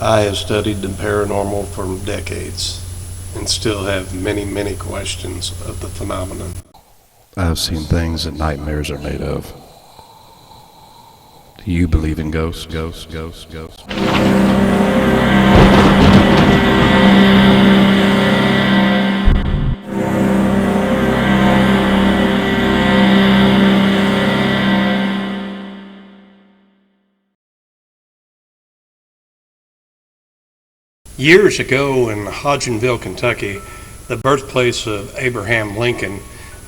I have studied the paranormal for decades and still have many, many questions of the phenomenon. I've seen things that nightmares are made of. Do you believe in ghosts? Years ago in Hodgenville, Kentucky, the birthplace of Abraham Lincoln,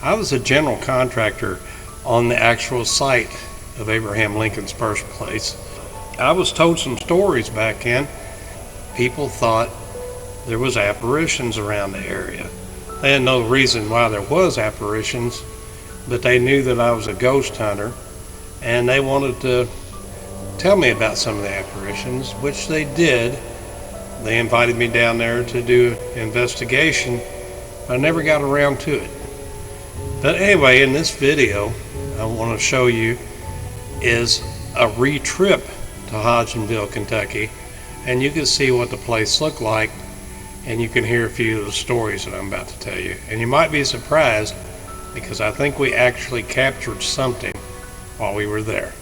I was a general contractor on the actual site of Abraham Lincoln's birthplace. I was told some stories back then. People thought there was apparitions around the area. They didn't know the reason why there was apparitions, but they knew that I was a ghost hunter, and they wanted to tell me about some of the apparitions, which they did. They invited me down there to do an investigation. I never got around to it. But anyway, in this video, I want to show you is a re-trip to Hodgenville, Kentucky, and you can see what the place looked like, and you can hear a few of the stories that I'm about to tell you. And you might be surprised because I think we actually captured something while we were there.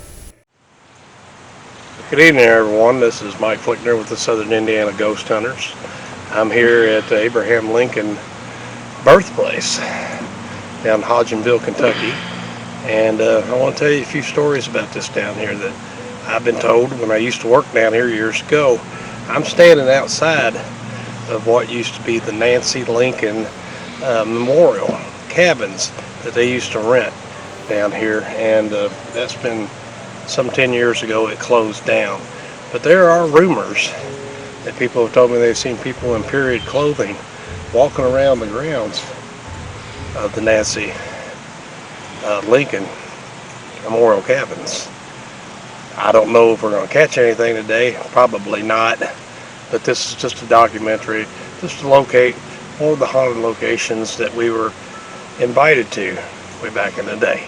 Good evening, everyone. This is Mike Flickner with the Southern Indiana Ghost Hunters. I'm here at the Abraham Lincoln birthplace down in Hodgenville, Kentucky. And I want to tell you a few stories about this down here that I've been told when I used to work down here years ago. I'm standing outside of what used to be the Nancy Lincoln Memorial cabins that they used to rent down here. And that's been some 10 years ago. It closed down. But there are rumors that people have told me they've seen people in period clothing walking around the grounds of the Nancy Lincoln Memorial Cabins. I don't know if we're going to catch anything today. Probably not. But this is just a documentary just to locate one of the haunted locations that we were invited to way back in the day.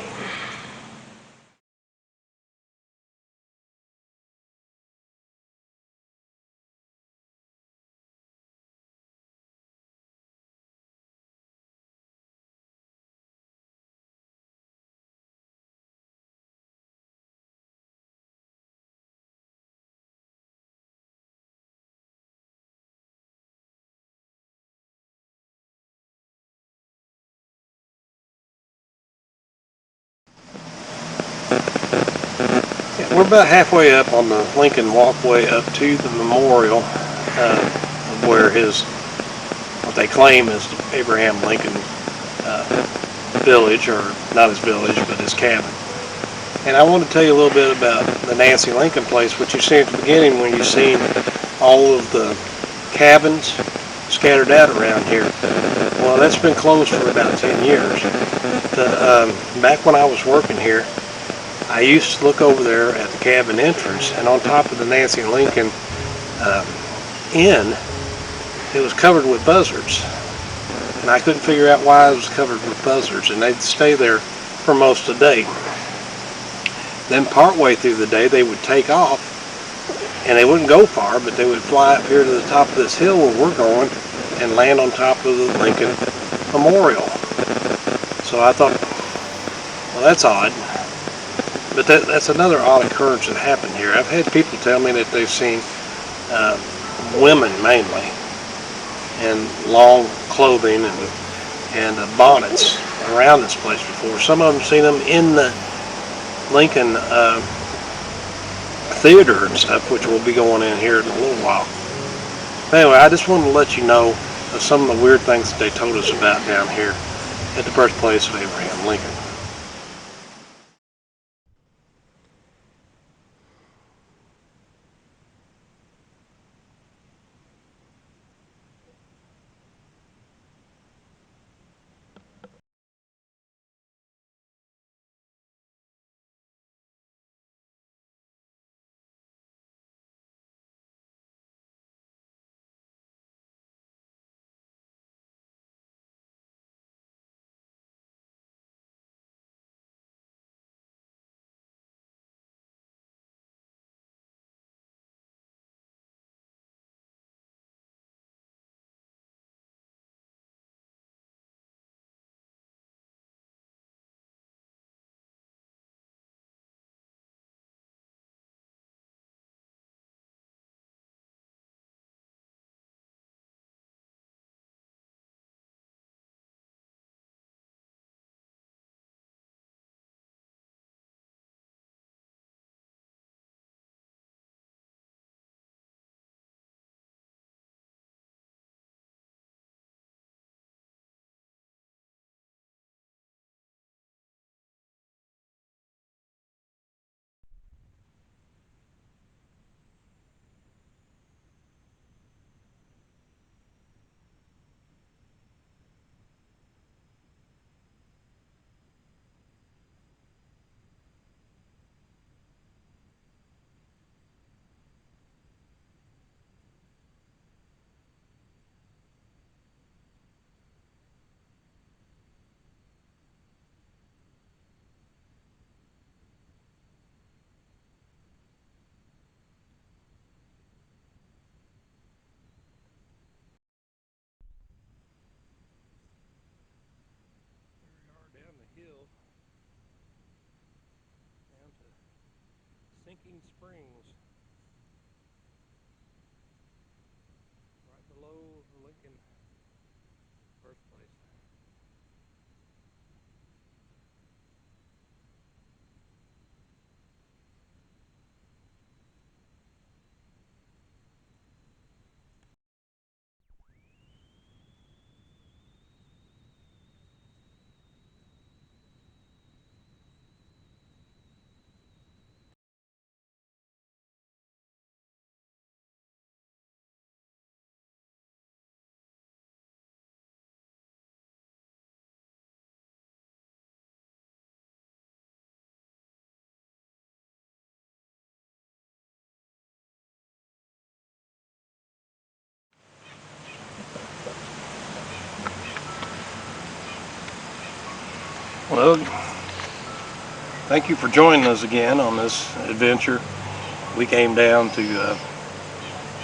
We're about halfway up on the Lincoln walkway up to the memorial where what they claim is Abraham Lincoln village, or not his village, but his cabin. And I want to tell you a little bit about the Nancy Lincoln place, which you see at the beginning when you've seen all of the cabins scattered out around here. Well, that's been closed for about 10 years. Back when I was working here, I used to look over there at the cabin entrance, and on top of the Nancy Lincoln Inn, it was covered with buzzards. And I couldn't figure out why it was covered with buzzards, and they'd stay there for most of the day. Then partway through the day, they would take off, and they wouldn't go far, but they would fly up here to the top of this hill where we're going and land on top of the Lincoln Memorial. So I thought, well, that's odd. But that's another odd occurrence that happened here. I've had people tell me that they've seen women mainly in long clothing and bonnets around this place before. Some of them seen them in the Lincoln Theater and stuff, which we'll be going in here in a little while. But anyway, I just wanted to let you know of some of the weird things that they told us about down here at the birthplace of Abraham Lincoln. Sinking Springs, right below Lincoln birthplace. Well, thank you for joining us again on this adventure. We came down to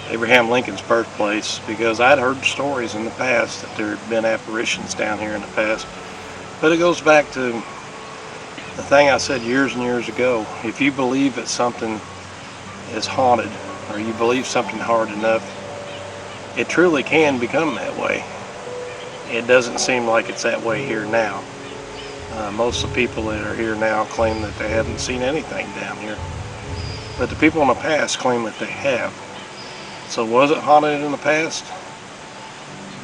Abraham Lincoln's birthplace because I'd heard stories in the past that there had been apparitions down here in the past. But it goes back to the thing I said years and years ago. If you believe that something is haunted, or you believe something hard enough, it truly can become that way. It doesn't seem like it's that way here now. Most of the people that are here now claim that they haven't seen anything down here. But the people in the past claim that they have. So was it haunted in the past?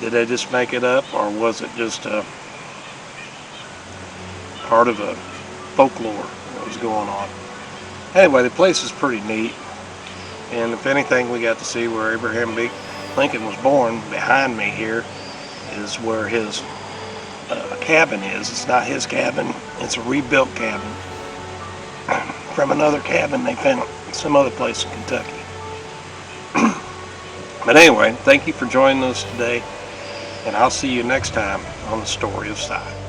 Did they just make it up, or was it just part of a folklore that was going on? Anyway, the place is pretty neat. And if anything, we got to see where Abraham Lincoln was born. Behind me here is where his cabin is. It's not his cabin. It's a rebuilt cabin from another cabin they found some other place in Kentucky. But anyway, thank you for joining us today, and I'll see you next time on The Story of Si.